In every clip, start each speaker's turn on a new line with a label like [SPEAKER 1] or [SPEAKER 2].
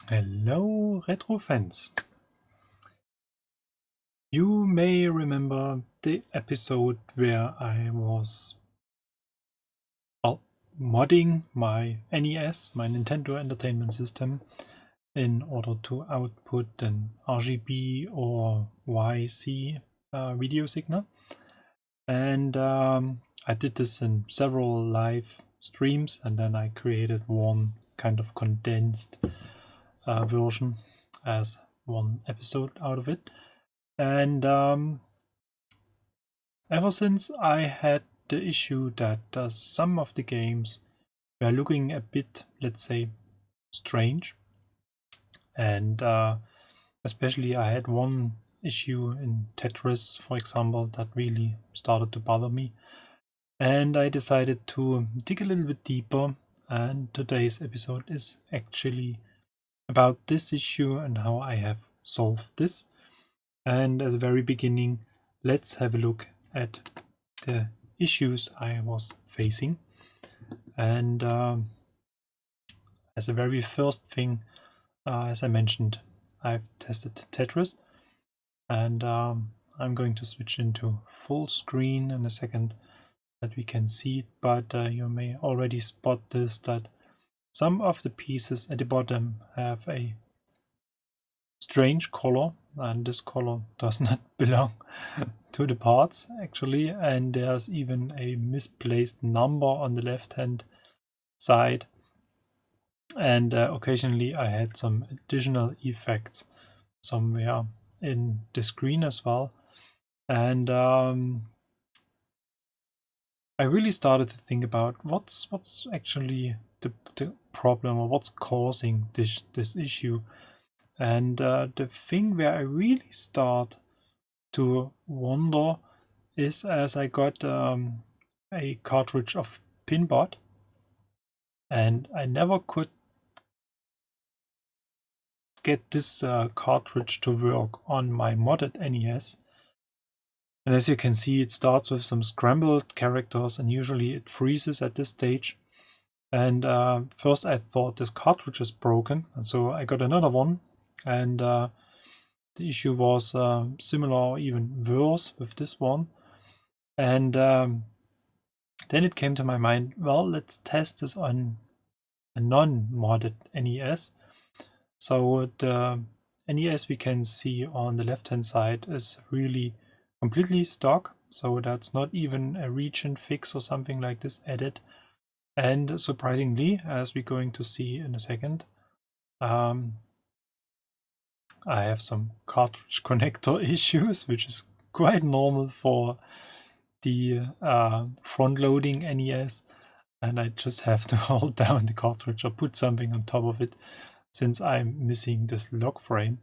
[SPEAKER 1] Hello, retro fans. You may remember the episode where I was modding my NES, my Nintendo Entertainment System, in order to output an RGB or YC video signal. And I did this in several live streams, and then I created one kind of condensed version as one episode out of it. And ever since I had the issue that some of the games were looking a bit, let's say, strange. And especially I had one issue in Tetris, for example, that really started to bother me. And I decided to dig a little bit deeper. And today's episode is actually about this issue and how I have solved this. And as a very beginning, let's have a look at the issues I was facing. And as a very first thing, as I mentioned, I've tested Tetris, and I'm going to switch into full screen in a second that we can see it, but you may already spot this, that some of the pieces at the bottom have a strange color, and this color does not belong to the parts actually, and there's even a misplaced number on the left hand side, and occasionally I had some additional effects somewhere in the screen as well, and I really started to think about what's actually the problem, or what's causing this issue. And the thing where I really start to wonder is as I got a cartridge of Pinbot, and I never could get this cartridge to work on my modded NES. And as you can see, it starts with some scrambled characters, and usually it freezes at this stage. And first I thought this cartridge is broken, and so I got another one, and the issue was similar or even worse with this one. And then it came to my mind, well, let's test this on a non-modded NES. So the NES we can see on the left hand side is really completely stock, so that's not even a region fix or something like this added. And surprisingly, as we're going to see in a second, I have some cartridge connector issues, which is quite normal for the front-loading NES, and I just have to hold down the cartridge or put something on top of it, since I'm missing this lock frame.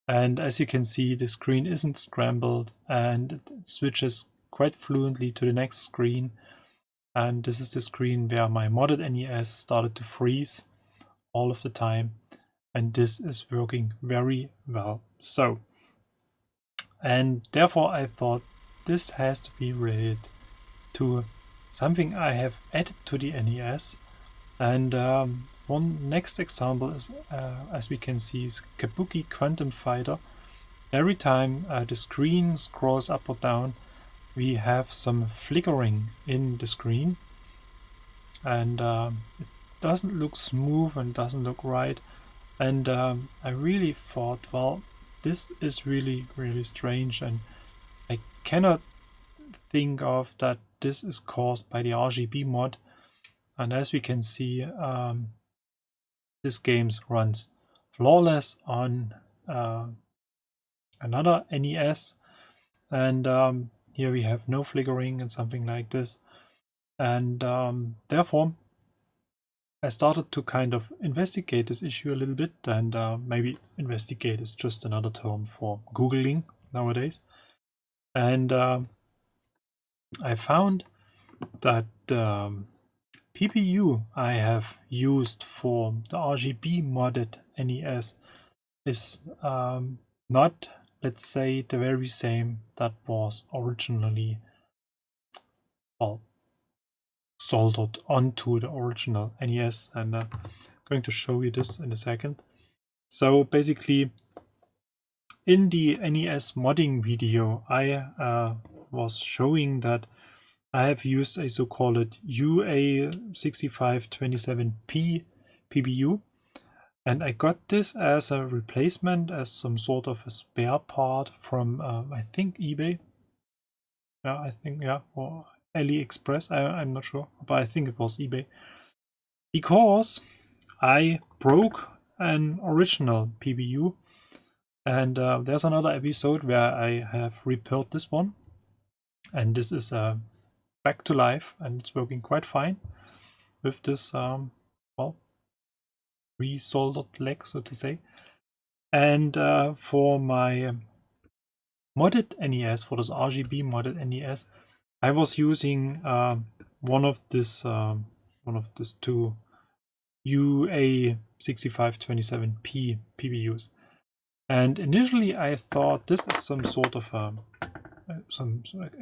[SPEAKER 1] And as you can see, the screen isn't scrambled, and it switches quite fluently to the next screen. And this is the screen where my modded NES started to freeze all of the time, and this is working very well. So, and therefore I thought this has to be related to something I have added to the NES. And one next example is, as we can see, is Kabuki Quantum Fighter. Every time the screen scrolls up or down, we have some flickering in the screen, and it doesn't look smooth and doesn't look right. And I really thought, well, this is really strange, and I cannot think of that this is caused by the RGB mod. And as we can see, this game runs flawless on another NES, and here we have no flickering and something like this. And therefore I started to kind of investigate this issue a little bit, and maybe investigate is just another term for Googling nowadays. And I found that PPU I have used for the RGB modded NES is not, let's say, the very same that was originally soldered onto the original NES, and I'm going to show you this in a second. So basically, in the NES modding video, I was showing that I have used a so-called UA6527P PPU, and I got this as a replacement, as some sort of a spare part from I think eBay. Yeah, I think, yeah, or AliExpress. I'm not sure, but I think it was eBay, because I broke an original PPU, and there's another episode where I have repaired this one, and this is back to life, and it's working quite fine with this well, re-soldered leg, so to say. And for my modded NES, for this RGB modded NES, I was using one of these two UA6527P PPUs. And initially I thought this is some sort of a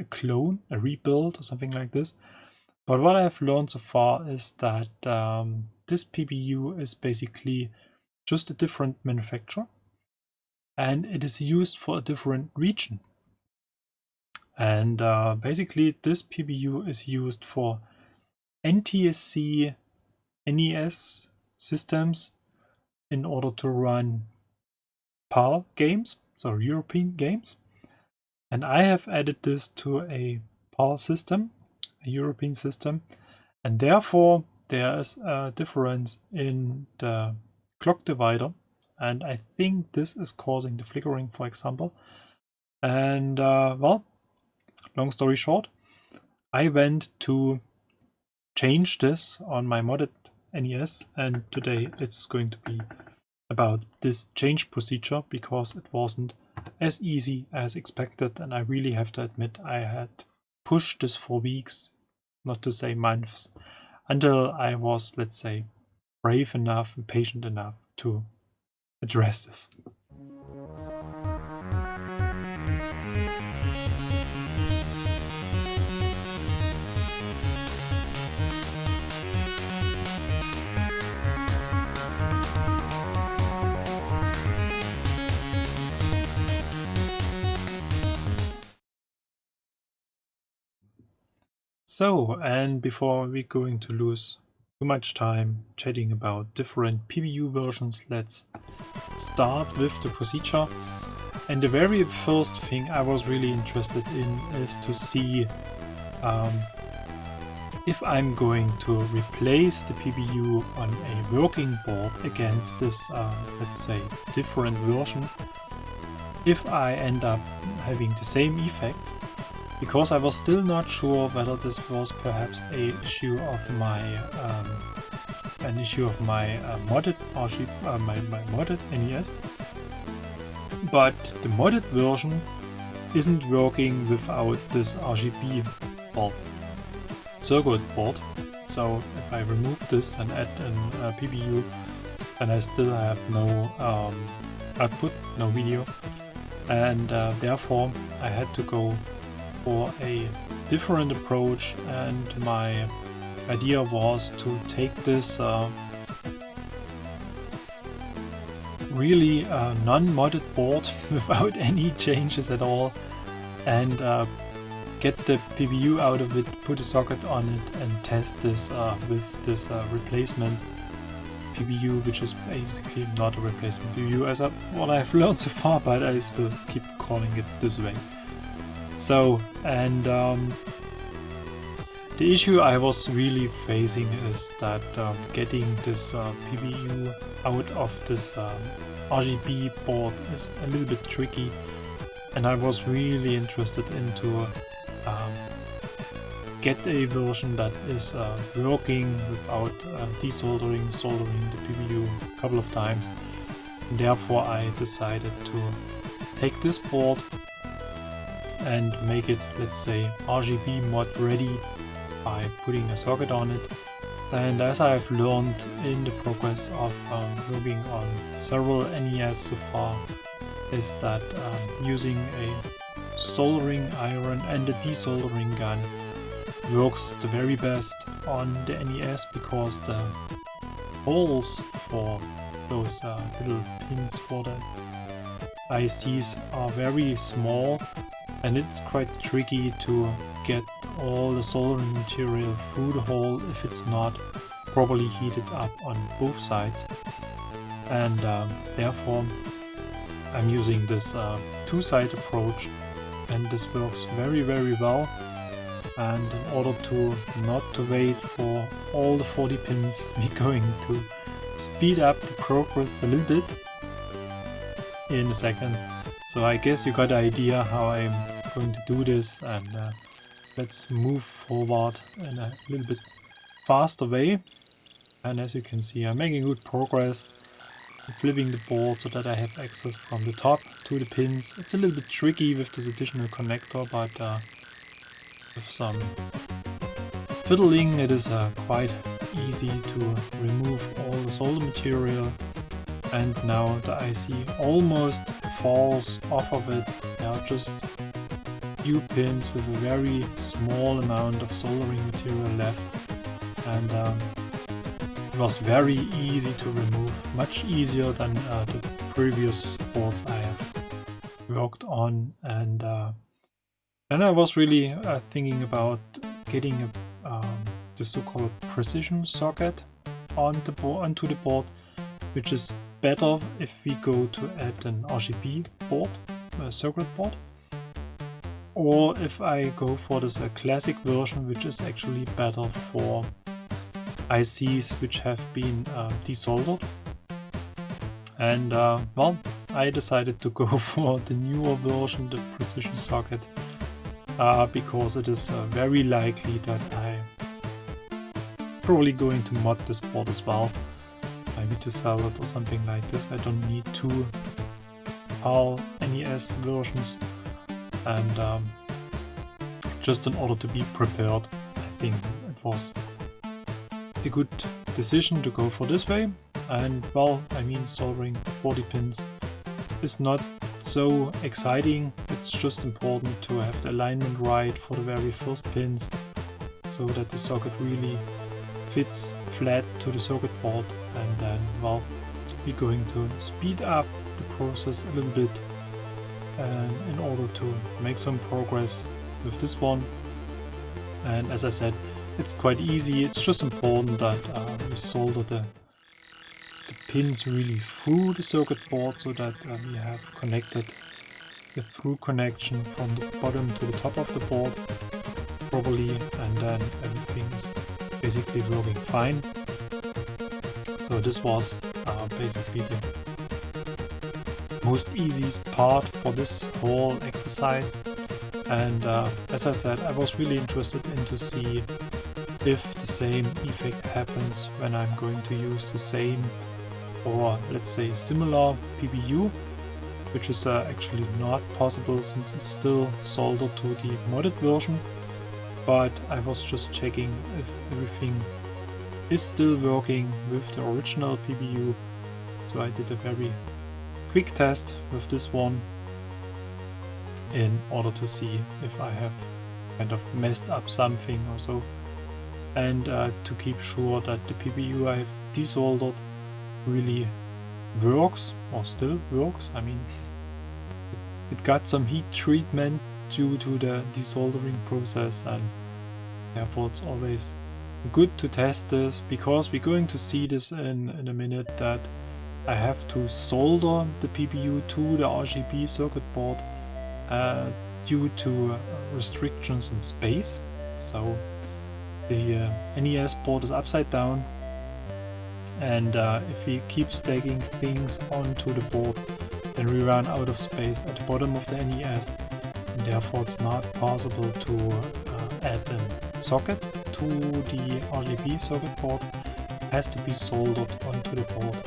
[SPEAKER 1] clone, a rebuild or something like this. But what I've learned so far is that this PPU is basically just a different manufacturer, and it is used for a different region. And basically this PPU is used for NTSC NES systems in order to run PAL games, so European games. And I have added this to a PAL system, a European system, and therefore there is a difference in the clock divider, and I think this is causing the flickering, for example. And well, long story short, I went to change this on my modded NES, and today it's going to be about this change procedure, because it wasn't as easy as expected, and I really have to admit I had pushed this for weeks, not to say months, until I was, let's say, brave enough and patient enough to address this. So, and before we're going to lose too much time chatting about different PPU versions, let's start with the procedure. And the very first thing I was really interested in is to see if I'm going to replace the PPU on a working board against this, let's say, different version, if I end up having the same effect. Because I was still not sure whether this was perhaps an issue of my modded RGB, my modded NES. But the modded version isn't working without this RGB board, circuit board. So if I remove this and add a PPU, then I still have no output, no video, and therefore I had to go for a different approach, and my idea was to take this really non-modded board without any changes at all, and get the PPU out of it, put a socket on it, and test this with this replacement PPU, which is basically not a replacement PPU as what I've learned so far, but I still keep calling it this way. So, and the issue I was really facing is that getting this PPU out of this RGB board is a little bit tricky, and I was really interested into get a version that is working without desoldering, soldering the PPU a couple of times. And therefore I decided to take this board and make it, let's say, RGB mod ready by putting a socket on it. And as I've learned in the progress of working on several NES so far, is that using a soldering iron and a desoldering gun works the very best on the NES, because the holes for those little pins for the ICs are very small, and it's quite tricky to get all the soldering material through the hole if it's not properly heated up on both sides. And therefore I'm using this two-side approach, and this works very well. And in order to not to wait for all the 40 pins, we're going to speed up the progress a little bit in a second. So I guess you got the idea how I'm going to do this, and let's move forward in a little bit faster way. And as you can see, I'm making good progress. I'm flipping the board so that I have access from the top to the pins. It's a little bit tricky with this additional connector, but with some fiddling it is quite easy to remove all the solder material. And now the IC almost falls off of it. There are just few pins with a very small amount of soldering material left, and it was very easy to remove, much easier than the previous boards I have worked on. And then I was really thinking about getting the so-called precision socket onto the board, which is better if we go to add an RGB board, a circuit board, or if I go for this classic version, which is actually better for ICs which have been desoldered. And well, I decided to go for the newer version, the precision socket, because it is very likely that I'm probably going to mod this board as well. Maybe to sell it or something like this. I don't need two PAL NES versions, and just in order to be prepared, I think it was the good decision to go for this way. And well, I mean, soldering 40 pins is not so exciting. It's just important to have the alignment right for the very first pins, so that the socket really fits flat to the circuit board. And then, well, we're going to speed up the process a little bit in order to make some progress with this one. And as I said, it's quite easy. It's just important that we solder the pins really through the circuit board, so that we have connected the through connection from the bottom to the top of the board properly, and then everything is basically working fine. So this was basically the most easiest part for this whole exercise. And as I said, I was really interested in to see if the same effect happens when I'm going to use the same, or let's say similar PPU, which is actually not possible since it's still soldered to the modded version. But I was just checking if everything is still working with the original PPU. So I did a very quick test with this one in order to see if I have kind of messed up something or so, and to keep sure that the PPU I've desoldered really works, or still works. I mean, it got some heat treatment due to the desoldering process, and therefore it's always good to test this, because we're going to see this in a minute, that I have to solder the PPU to the RGB circuit board due to restrictions in space. So the NES board is upside down, and if we keep stacking things onto the board, then we run out of space at the bottom of the NES, and therefore it's not possible to add a socket to the RGB circuit board. It has to be soldered onto the board,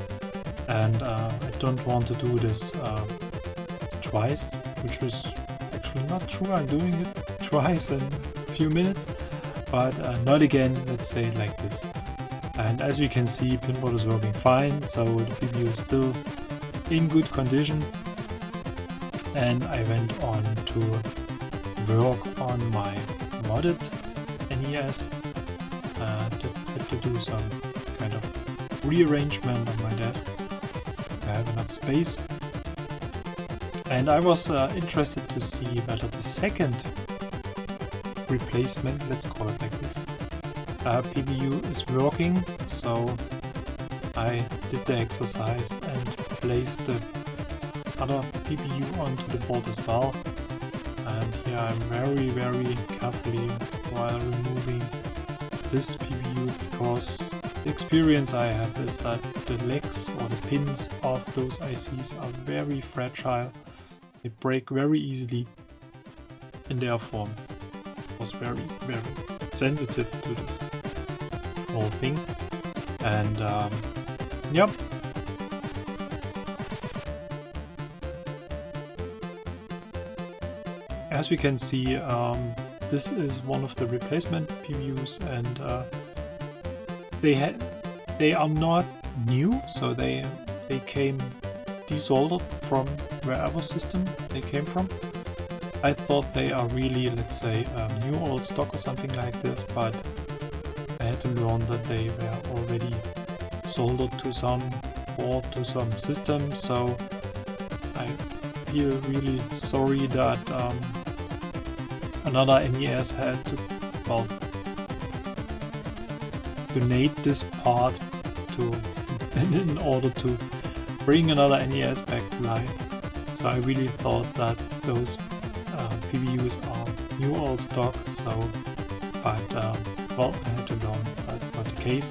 [SPEAKER 1] and I don't want to do this twice, which is actually not true. I'm doing it twice in a few minutes, but not again, let's say it like this. And as we can see, pinboard is working fine, so the PPU is still in good condition. And I went on to work on my modded NES, had to do some kind of rearrangement on my desk, to have enough space. And I was interested to see whether the second replacement, let's call it like this, PPU is working. So I did the exercise and placed the other PPU onto the board as well. And here I'm very carefully while removing this PPU, because the experience I have is that the legs or the pins of those ICs are very fragile. They break very easily, and therefore I was very sensitive to this whole thing. And yep. As we can see, this is one of the replacement PPUs, and they are not new, so they came desoldered from wherever system they came from. I thought they are really, let's say, new old stock or something like this, but I had to learn that they were already soldered to some board, to some system, so I feel really sorry that another NES had to, well, donate this part to in order to bring another NES back to life. So I really thought that those PPUs are new old stock, so but well, I had to learn that's not the case.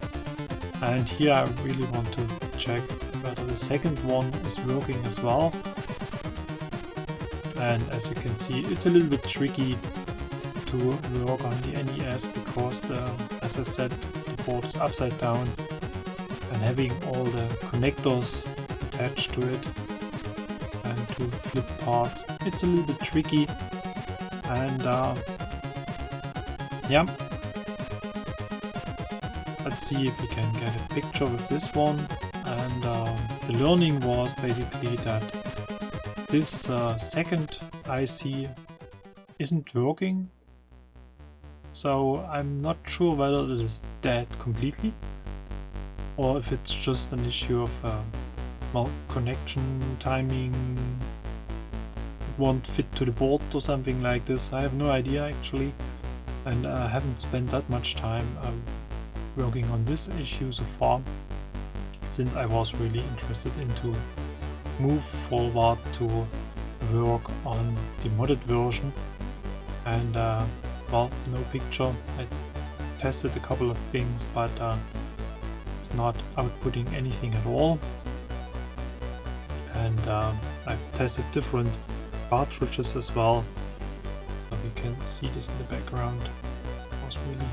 [SPEAKER 1] And here I really want to check whether the second one is working as well. And as you can see, it's a little bit tricky to work on the NES because as I said, the board is upside down, and having all the connectors attached to it and to flip parts, it's a little bit tricky. And yeah, let's see if we can get a picture with this one. And the learning was basically that this second IC isn't working, so I'm not sure whether it is dead completely or if it's just an issue of well, connection timing won't fit to the board or something like this. I have no idea actually, and I haven't spent that much time working on this issue so far, since I was really interested into move forward to work on the modded version. And well, no picture. I tested a couple of things, but it's not outputting anything at all. And I've tested different cartridges as well, so we can see this in the background. I was really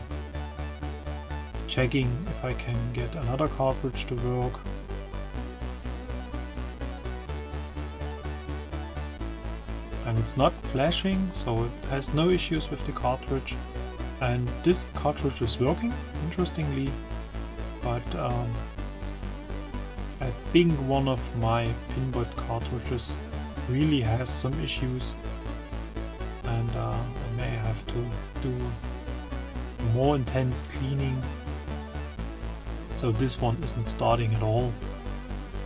[SPEAKER 1] checking if I can get another cartridge to work. And it's not flashing, so it has no issues with the cartridge. And this cartridge is working, interestingly, but I think one of my pinboard cartridges really has some issues, and I may have to do more intense cleaning. So this one isn't starting at all,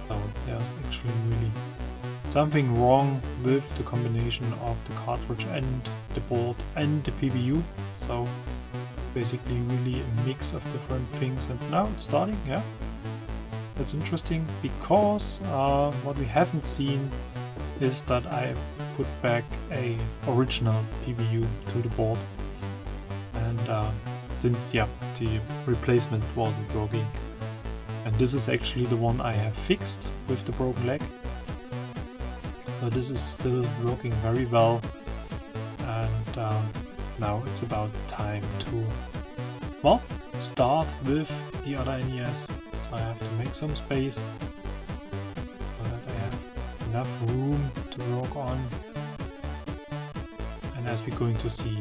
[SPEAKER 1] so there's actually really something wrong with the combination of the cartridge and the board and the PPU. So basically really a mix of different things, and now it's starting. Yeah, that's interesting, because what we haven't seen is that I put back a original PPU to the board, and since yeah, the replacement wasn't working, and this is actually the one I have fixed with the broken leg. So this is still working very well, and now it's about time to, well, start with the other NES. So I have to make some space so that I have enough room to work on. And as we're going to see,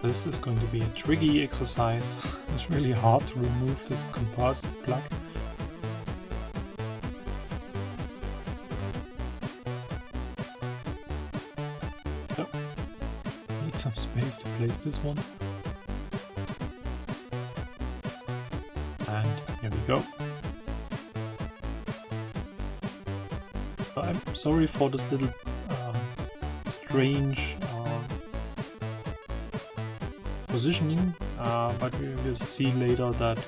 [SPEAKER 1] this is going to be a tricky exercise. It's really hard to remove this composite plug. So, need some space to place this one. And here we go. I'm sorry for this little strange positioning, but we will see later that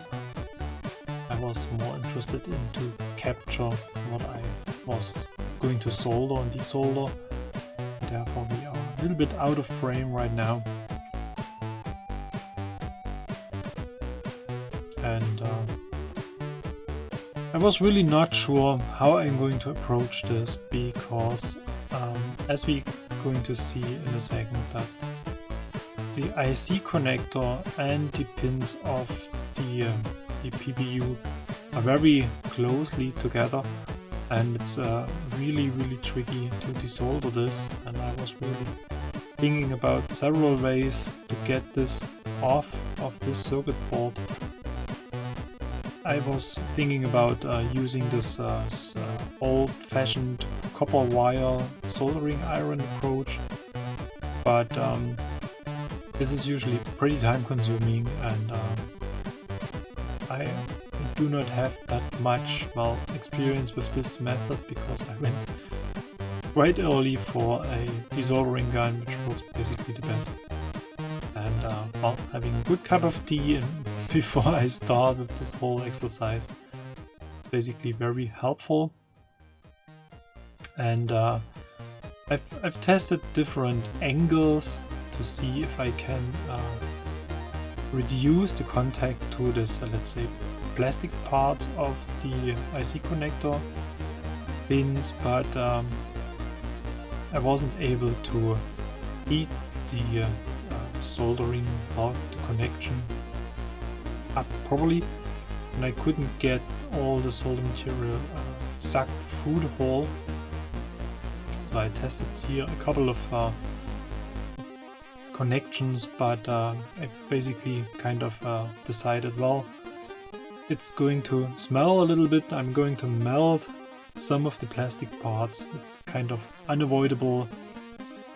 [SPEAKER 1] I was more interested in to capture what I was going to solder and desolder. Therefore we are a little bit out of frame right now. And I was really not sure how I'm going to approach this, because as we're going to see in a second, that the IC connector and the pins of the PPU are very closely together, and it's really tricky to desolder this, and I was really thinking about several ways to get this off of this circuit board. I was thinking about using this old-fashioned copper wire soldering iron approach, but this is usually pretty time consuming, and I do not have that much experience with this method, because I went quite early for a desoldering gun, which was basically the best. And having a good cup of tea and before I start with this whole exercise, basically very helpful. And I've tested different angles to see if I can reduce the contact to this, let's say, plastic parts of the IC connector pins, but I wasn't able to heat the soldering or the connection up properly, and I couldn't get all the solder material sucked through the hole. So I tested here a couple of connections, but I basically kind of decided, well, it's going to smell a little bit, I'm going to melt some of the plastic parts. It's kind of unavoidable,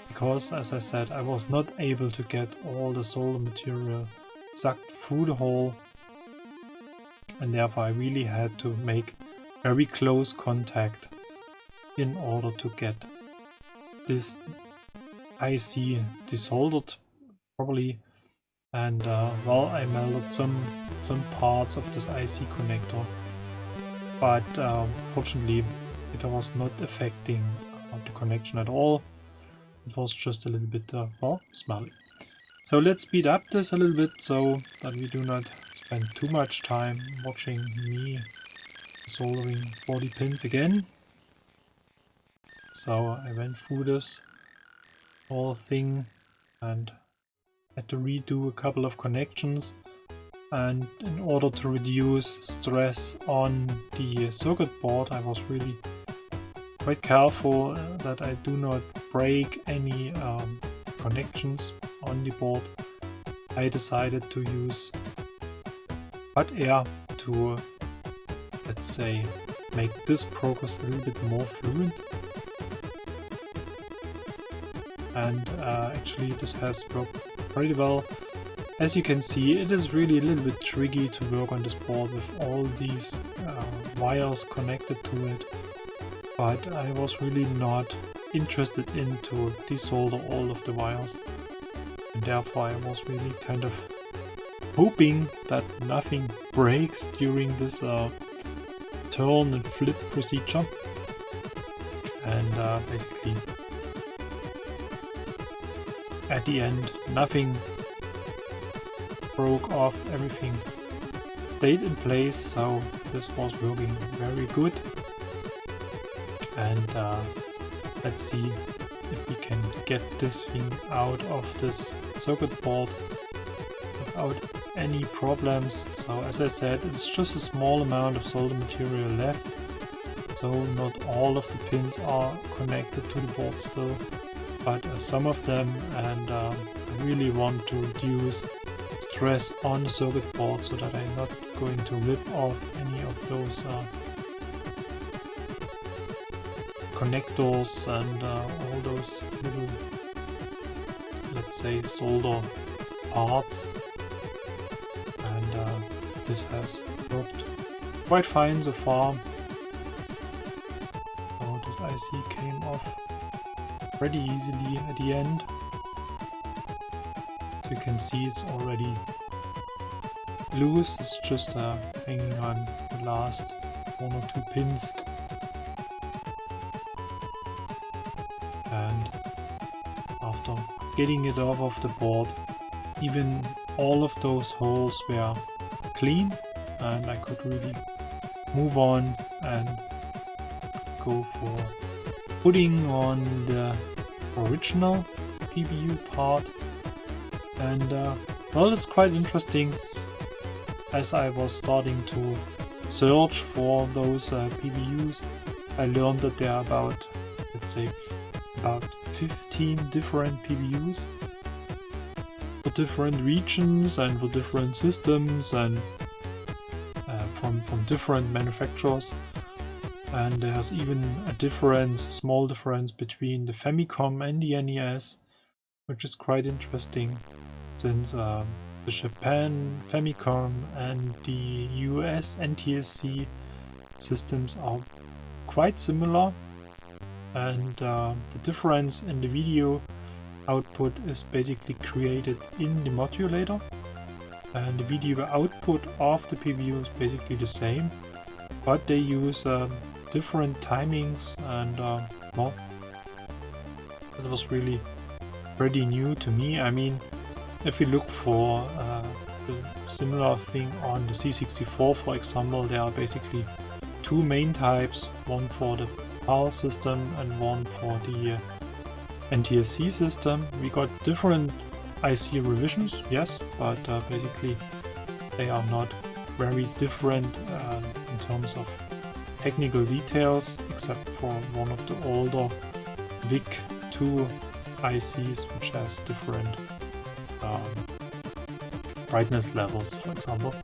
[SPEAKER 1] because as I said, I was not able to get all the solder material sucked through the hole, and therefore I really had to make very close contact in order to get this IC desoldered properly. And well, I melted some parts of this IC connector, but fortunately it was not affecting the connection at all. It was just a little bit well, smelly. So let's speed up this a little bit so that we do not spend too much time watching me soldering 40 pins again. So I went through this whole thing and had to redo a couple of connections, and in order to reduce stress on the circuit board, I was really quite careful that I do not break any connections on the board. I decided to use hot air to, let's say, make this progress a little bit more fluid. And actually this has worked pretty well. As you can see, it is really a little bit tricky to work on this board with all these wires connected to it, but I was really not interested in to desolder all of the wires, and therefore I was really kind of hoping that nothing breaks during this turn and flip procedure. And basically at the end nothing broke off, everything stayed in place, so this was working very good. And let's see if we can get this thing out of this circuit board without any problems. So as I said, it's just a small amount of solder material left, so not all of the pins are connected to the board still, but some of them, and I really want to reduce stress on the circuit board so that I'm not going to rip off any of those connectors and all those little, let's say, solder parts. And this has worked quite fine so far. So IC came off pretty easily at the end. As you can see, it's already loose. It's just hanging on the last 1 or 2 pins. And after getting it off of the board, even all of those holes were clean, and I could really move on and go for putting on the original PPU part. And well, it's quite interesting. As I was starting to search for those PPUs, I learned that there are about, let's say, about 15 different PPUs for different regions and for different systems, and from different manufacturers. And there's even a difference, small difference between the Famicom and the NES, which is quite interesting, since the Japan Famicom and the US NTSC systems are quite similar, and the difference in the video output is basically created in the modulator, and the video output of the PPU is basically the same, but they use different timings, and well, it was really pretty new to me. I mean, if we look for a similar thing on the C64, for example, there are basically 2 main types, one for the PAL system and one for the NTSC system. We got different IC revisions, yes, but basically they are not very different in terms of technical details, except for one of the older VIC-2 ICs, which has different brightness levels, for example.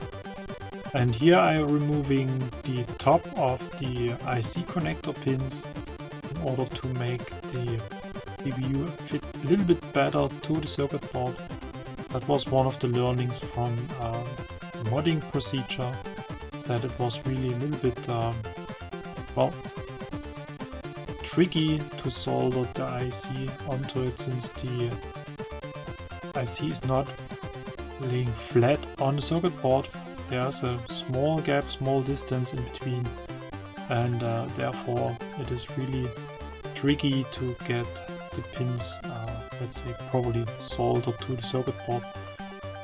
[SPEAKER 1] And here I am removing the top of the IC connector pins in order to make the PPU fit a little bit better to the circuit board. That was one of the learnings from the modding procedure, that it was really a little bit well, tricky to solder the IC onto it, since the IC is not laying flat on the circuit board. There's a small gap, small distance in between, and therefore it is really tricky to get the pins, let's say, properly soldered to the circuit board.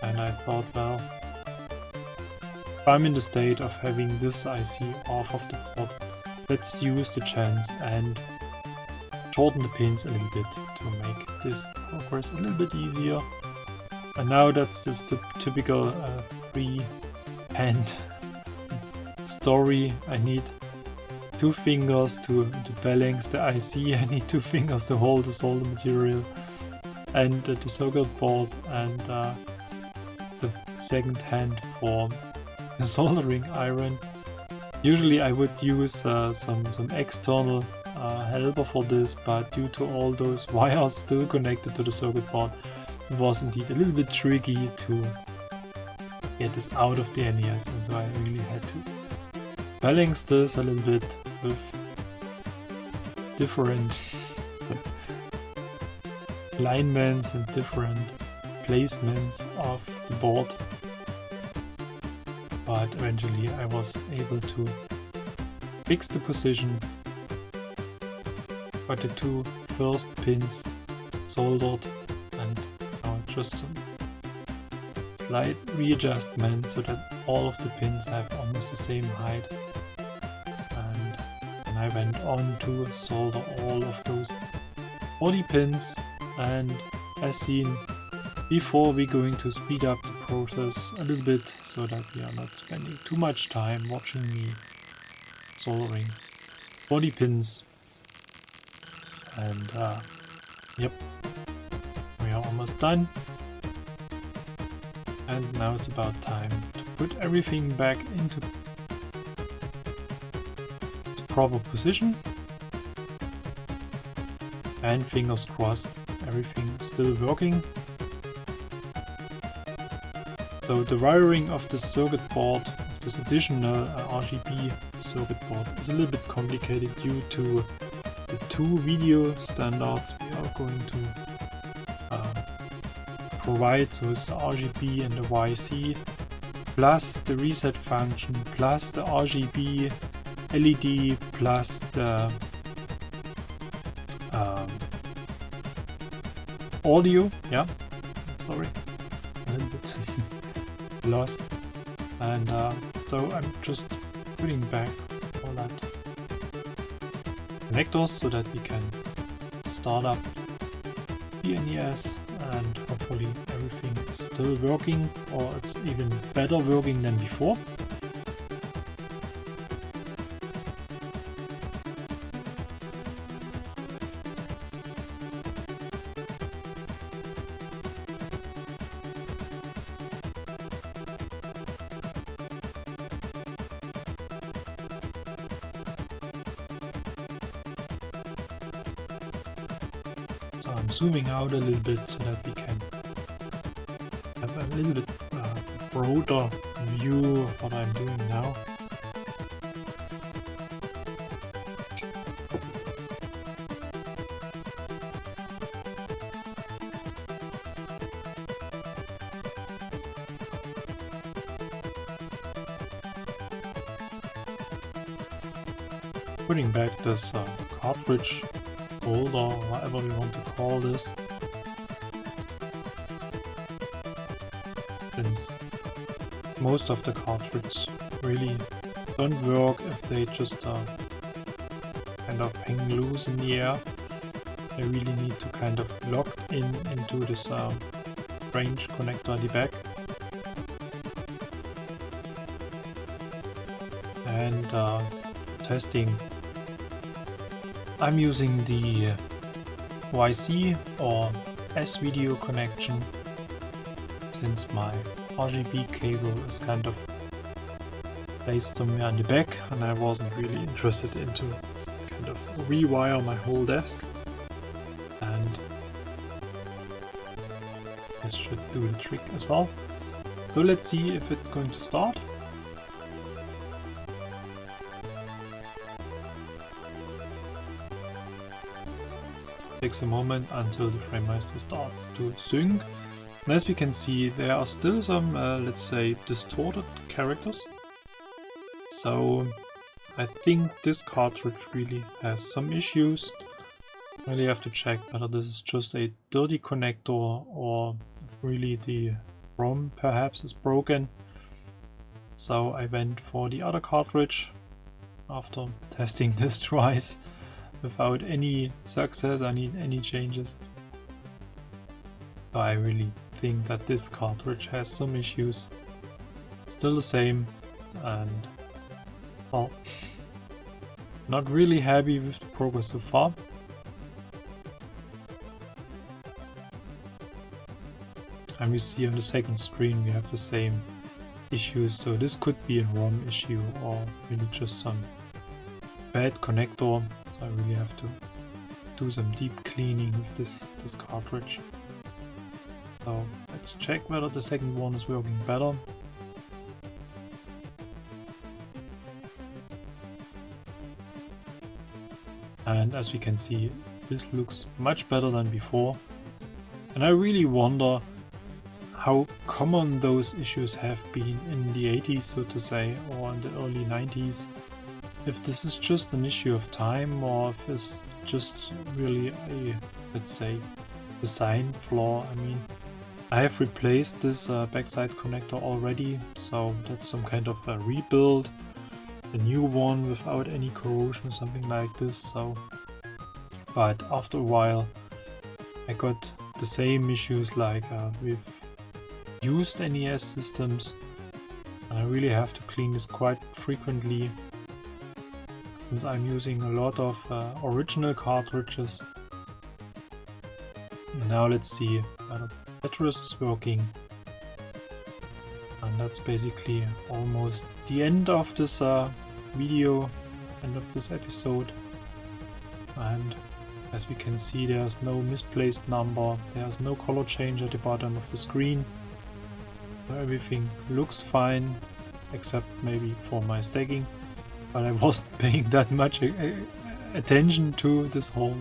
[SPEAKER 1] And I thought, well, if I'm in the state of having this IC off of the board, let's use the chance and shorten the pins a little bit to make this progress a little bit easier. And now that's just the typical 3-hand story. I need 2 fingers to balance the IC, I need 2 fingers to hold the solder material and the circuit board, and the second hand for the soldering iron. Usually I would use some external helper for this, but due to all those wires still connected to the circuit board, it was indeed a little bit tricky to get this out of the NES, and so I really had to balance this a little bit with different alignments and different placements of the board. But eventually I was able to fix the position, got the 2 first pins soldered, and now just some slight readjustment so that all of the pins have almost the same height. And then I went on to solder all of those 40 pins, and as seen before, we're going to speed up the process a little bit so that we are not spending too much time watching me soldering 40 pins. And yep, we are almost done. And now it's about time to put everything back into its proper position. And fingers crossed, everything is still working. So the wiring of the circuit board, of this additional RGB circuit board, is a little bit complicated due to the two video standards we are going to provide, so it's the RGB and the YC, plus the reset function, plus the RGB LED, plus the audio. Yeah, sorry, a little bit lost. And so I'm just putting back all that connectors so that we can start up the NES and hopefully everything is still working, or it's even better working than before. So I'm zooming out a little bit so that we can have a little bit broader view of what I'm doing now. Putting back this cartridge holder, or whatever we want to call this, since most of the cartridges really don't work if they just kind of hang loose in the air. They really need to kind of lock into this range connector at the back. And testing, I'm using the YC or S-video connection, since my RGB cable is kind of placed somewhere on the back and I wasn't really interested into kind of rewire my whole desk. And this should do the trick as well. So let's see if it's going to start. Takes a moment until the FrameMeister starts to sync. And as we can see, there are still some, let's say, distorted characters. So I think this cartridge really has some issues. Really have to check whether this is just a dirty connector or really the ROM perhaps is broken. So I went for the other cartridge after testing this twice without any success, any changes. So I really think that this cartridge has some issues. Still the same, and well, not really happy with the progress so far. And we see on the second screen we have the same issues, so this could be a ROM issue or really just some bad connector. So I really have to do some deep cleaning with this cartridge. So let's check whether the second one is working better. And as we can see, this looks much better than before. And I really wonder how common those issues have been in the 80s, so to say, or in the early 90s. If this is just an issue of time, or if it's just really a, let's say, design flaw. I mean, I have replaced this backside connector already, so that's some kind of a rebuild, a new one without any corrosion, something like this. So, but after a while, I got the same issues like with used NES systems, and I really have to clean this quite frequently, since I'm using a lot of original cartridges. And now let's see whether Tetris is working. And that's basically almost the end of this video, end of this episode. And as we can see, there's no misplaced number, there's no color change at the bottom of the screen. So everything looks fine, except maybe for my stacking. But I wasn't paying that much attention to this whole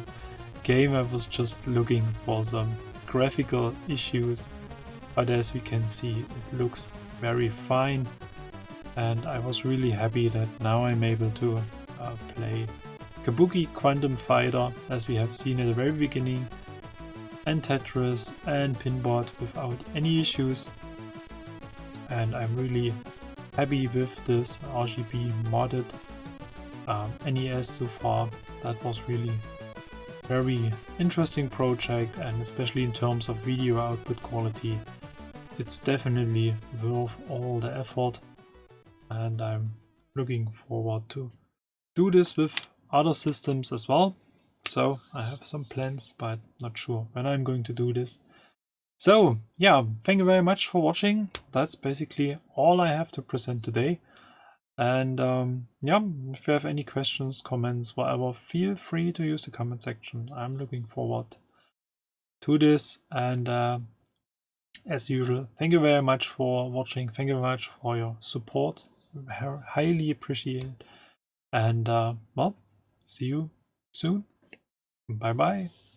[SPEAKER 1] game. I was just looking for some graphical issues, but as we can see, it looks very fine, and I was really happy that now I'm able to play Kabuki Quantum Fighter, as we have seen at the very beginning, and Tetris and Pinboard without any issues. And I'm really happy with this RGB modded NES so far. That was really very interesting project, and especially in terms of video output quality, it's definitely worth all the effort, and I'm looking forward to do this with other systems as well. So I have some plans, but not sure when I'm going to do this. So yeah, thank you very much for watching. That's basically all I have to present today. And yeah, if you have any questions, comments, whatever, feel free to use the comment section. I'm looking forward to this. And as usual, thank you very much for watching. Thank you very much for your support. Highly appreciate it. And well, see you soon. Bye bye.